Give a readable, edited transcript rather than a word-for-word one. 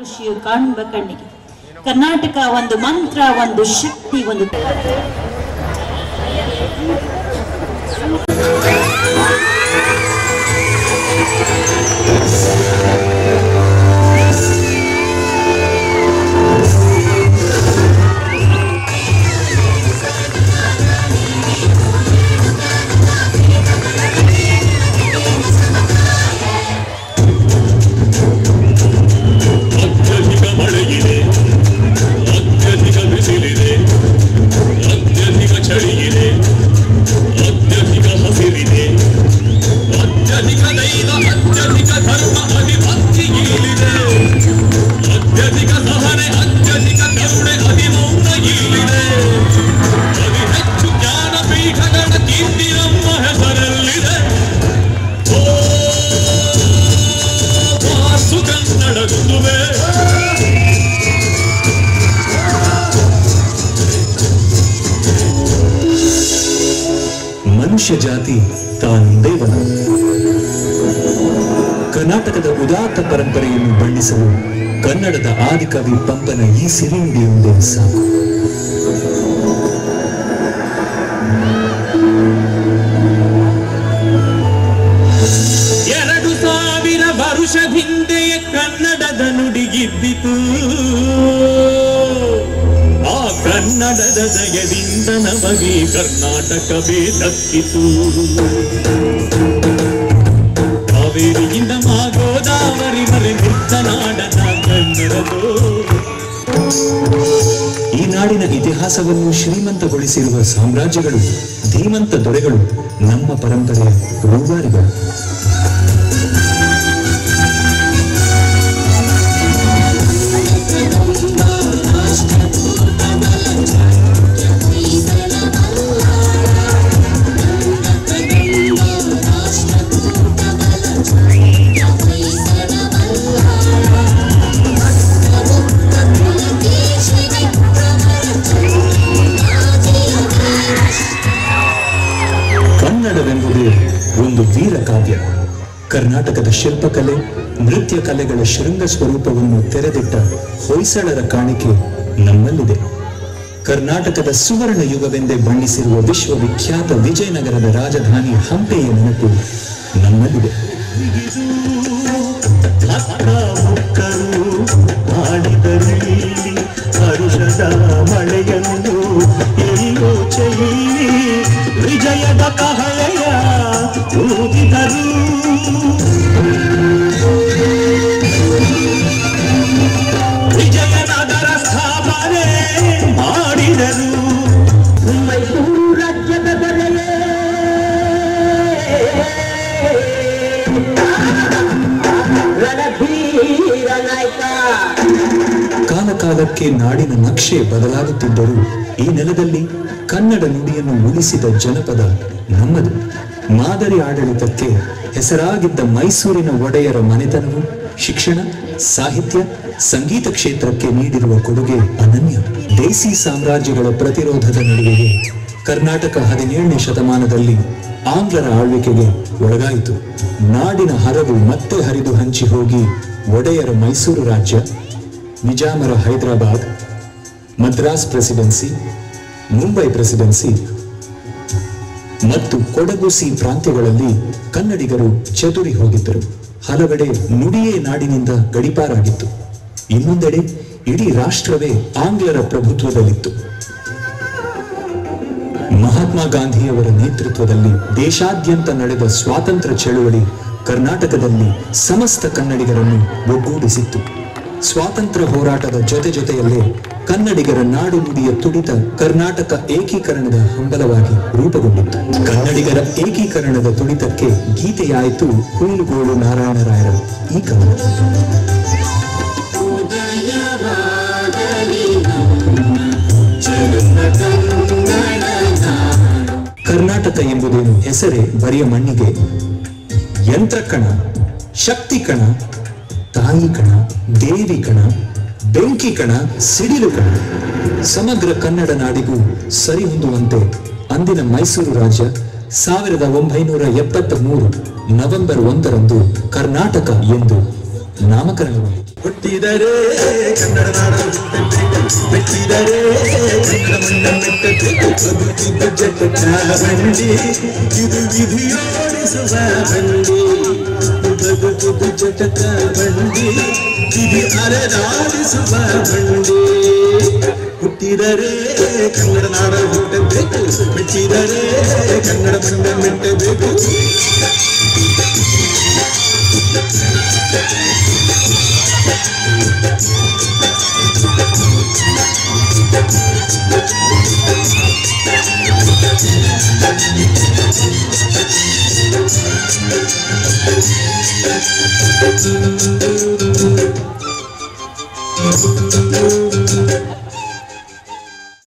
ಖುಷಿಯು ಕಾಣುವ ಕಣ್ಣಿಗೆ. ಕರ್ನಾಟಕ ಒಂದು ಮಂತ್ರ, ಒಂದು ಶಕ್ತಿ, ಒಂದು ಮನುಷ್ಯ ಜಾತಿ ತಾನೊಂದೇ ಒಂದು. ಕರ್ನಾಟಕದ ಉದಾತ್ತ ಪರಂಪರೆಯನ್ನು ಬಣ್ಣಿಸಲು ಕನ್ನಡದ ಆದಿಕವಿ ಪಂಪನ ಈ ಸಿರಿನುಡಿಯೊಂದೇ ಸಾಕು. ಎರಡು ಸಾವಿರ ವರುಷ ಹಿಂದೆಯೇ ಕನ್ನಡದ ನುಡಿಗಿದ್ದಿತು. ಆ ಕನ್ನಡದ ಜಯದಿಂದ ನಮಗೆ ಕರ್ನಾಟಕವೇ ದಕ್ಕಿತು. ಕಾವೇರಿಯಿಂದ ಗೋದಾವರಿ ಮರೆ ಮುಕ್ತ ನಾಡನ ಕನ್ನಡದು. ಈ ನಾಡಿನ ಇತಿಹಾಸವನ್ನು ಶ್ರೀಮಂತಗೊಳಿಸಿರುವ ಸಾಮ್ರಾಜ್ಯಗಳು, ಧೀಮಂತ ದೊರೆಗಳು ನಮ್ಮ ಪರಂಪರೆಯ ರೂವಾರಿಗಳು. ಕನ್ನಡವೆಂಬುದೇ ಒಂದು ವೀರ ಕಾವ್ಯ. ಕರ್ನಾಟಕದ ಶಿಲ್ಪಕಲೆ, ನೃತ್ಯ ಕಲೆಗಳ ಶೃಂಗ ಸ್ವರೂಪವನ್ನು ತೆರೆದಿಟ್ಟ ಹೊಯ್ಸಳರ ಕಾಣಿಕೆ ನಮ್ಮಲ್ಲಿದೆ. ಕರ್ನಾಟಕದ ಸುವರ್ಣ ಯುಗವೆಂದೇ ಬಣ್ಣಿಸಿರುವ ವಿಶ್ವವಿಖ್ಯಾತ ವಿಜಯನಗರದ ರಾಜಧಾನಿ ಹಂಪೆಯ ನೆನಪು ನಮ್ಮಲ್ಲಿದೆ. ಹರುಷದ ಮಳೆಯನ್ನು ಎಲ್ಲೋ ಚೆಲ್ಲಿ ವಿಜಯದ ಕಹಳೆಯ ಊದಿದರು. ವಿಜಯನಗರ ಸ್ಥಾಪನೆ ಮಾಡಿದರು. ಮೈಸೂರು ರಾಜ್ಯದ ದೊರೆಯೇ ರಣಧೀರ ನಾಯಕ. ಕಾಲಕಾಲಕ್ಕೆ ನಾಡಿನ ನಕ್ಷೆ ಬದಲಾಗುತ್ತಿದ್ದರೂ ಈ ನೆಲದಲ್ಲಿ ಕನ್ನಡ ನುಡಿಯನ್ನು ಉಳಿಸಿದ ಜನಪದ ನಮ್ಮದು. ಮಾದರಿ ಆಡಳಿತಕ್ಕೆ ಹೆಸರಾಗಿದ್ದ ಮೈಸೂರಿನ ಒಡೆಯರ ಮನೆತನವು ಶಿಕ್ಷಣ, ಸಾಹಿತ್ಯ, ಸಂಗೀತ ಕ್ಷೇತ್ರಕ್ಕೆ ನೀಡಿರುವ ಕೊಡುಗೆ ಅನನ್ಯ. ದೇಸಿ ಸಾಮ್ರಾಜ್ಯಗಳ ಪ್ರತಿರೋಧದ ನಡುವೆಯೇ ಕರ್ನಾಟಕ 17ನೇ ಶತಮಾನದಲ್ಲಿ ಆಂಗ್ಲರ ಆಳ್ವಿಕೆಗೆ ಒಳಗಾಯಿತು. ನಾಡಿನ ಹರವು ಮತ್ತೆ ಹರಿದು ಹಂಚಿ ಹೋಗಿ ಒಡೆಯರ ಮೈಸೂರು ರಾಜ್ಯ, ನಿಜಾಮರ ಹೈದರಾಬಾದ್, ಮದ್ರಾಸ್ ಪ್ರೆಸಿಡೆನ್ಸಿ, ಮುಂಬೈ ಪ್ರೆಸಿಡೆನ್ಸಿ ಮತ್ತು ಕೊಡಗು ಸಿ ಪ್ರಾಂತ್ಯಗಳಲ್ಲಿ ಕನ್ನಡಿಗರು ಚದುರಿ ಹೋಗಿದ್ದರು. ಹಲವೆಡೆ ನುಡಿಯೇ ನಾಡಿನಿಂದ ಗಡಿಪಾರಾಗಿತ್ತು. ಇನ್ನೊಂದೆಡೆ ಇಡೀ ರಾಷ್ಟ್ರವೇ ಆಂಗ್ಲರ ಪ್ರಭುತ್ವದಲ್ಲಿತ್ತು. ಮಹಾತ್ಮ ಗಾಂಧಿಯವರ ನೇತೃತ್ವದಲ್ಲಿ ದೇಶಾದ್ಯಂತ ನಡೆದ ಸ್ವಾತಂತ್ರ್ಯ ಚಳುವಳಿ ಕರ್ನಾಟಕದಲ್ಲಿ ಸಮಸ್ತ ಕನ್ನಡಿಗರನ್ನು ಒಗ್ಗೂಡಿಸಿತ್ತು. ಸ್ವಾತಂತ್ರ್ಯ ಹೋರಾಟದ ಜೊತೆಯಲ್ಲೇ ಕನ್ನಡಿಗರ ನಾಡು ನುಡಿಯ ತುಡಿತ ಕರ್ನಾಟಕ ಏಕೀಕರಣದ ಹಂಬಲವಾಗಿ ರೂಪುಗೊಂಡಿತ್ತು. ಕನ್ನಡಿಗರ ಏಕೀಕರಣದ ತುಡಿತಕ್ಕೆ ಗೀತೆಯಾಯಿತು ಹುಯಿಲುಗೋಳು ನಾರಾಯಣರಾಯರ ಈ ಕವನ. ಕರ್ನಾಟಕ ಎಂಬುದೇನು ಹೆಸರೇ ಬರಿಯ ಮಣ್ಣಿಗೆ. ಯಂತ್ರ ಕಣ, ಶಕ್ತಿ ಕಣ, ತಾಯಿ ಕಣ, ದೇವಿ ಕಣ, ಬೆಂಕಿ ಕಣ, ಸಿಡಿಲು ಕಣ. ಸಮಗ್ರ ಕನ್ನಡ ನಾಡಿಗೂ ಸರಿ ಹೊಂದುವಂತೆ ಅಂದಿನ ಮೈಸೂರು ರಾಜ್ಯ 1973 ನವೆಂಬರ್ 1ರಂದು ಕರ್ನಾಟಕ ಎಂದು ನಾಮಕರಣವಾಯಿತು. ಹುಟ್ಟಿದರೆ ಕನ್ನಡ ನಾಡ ಹುಟ್ಟಬೇಕು, ಮೆಟ್ಟಿದರೆ ಕನ್ನಡ ಮಣ್ಣ ಮೆಟ್ಟಬೇಕು. ಬದುಕಿದ್ದು ಜಟಕ ಬಂಡಿ, ಇದು ವಿಧಿಯೋಡಿಸುವ ಬಂಡಿ. ಬದುಕಿದ್ದು ಜಟಕ ಬಂಡಿ, ವಿಧಿ ಅಲೆದಾಡಿಸುವ ಬಂಡಿ. ಹುಟ್ಟಿದರೆ ಕನ್ನಡ ನಾಡ ಹುಟ್ಟಬೇಕು, ಮೆಟ್ಟಿದರೆ ಕನ್ನಡ ಮಣ್ಣ ಮೆಟ್ಟಬೇಕು.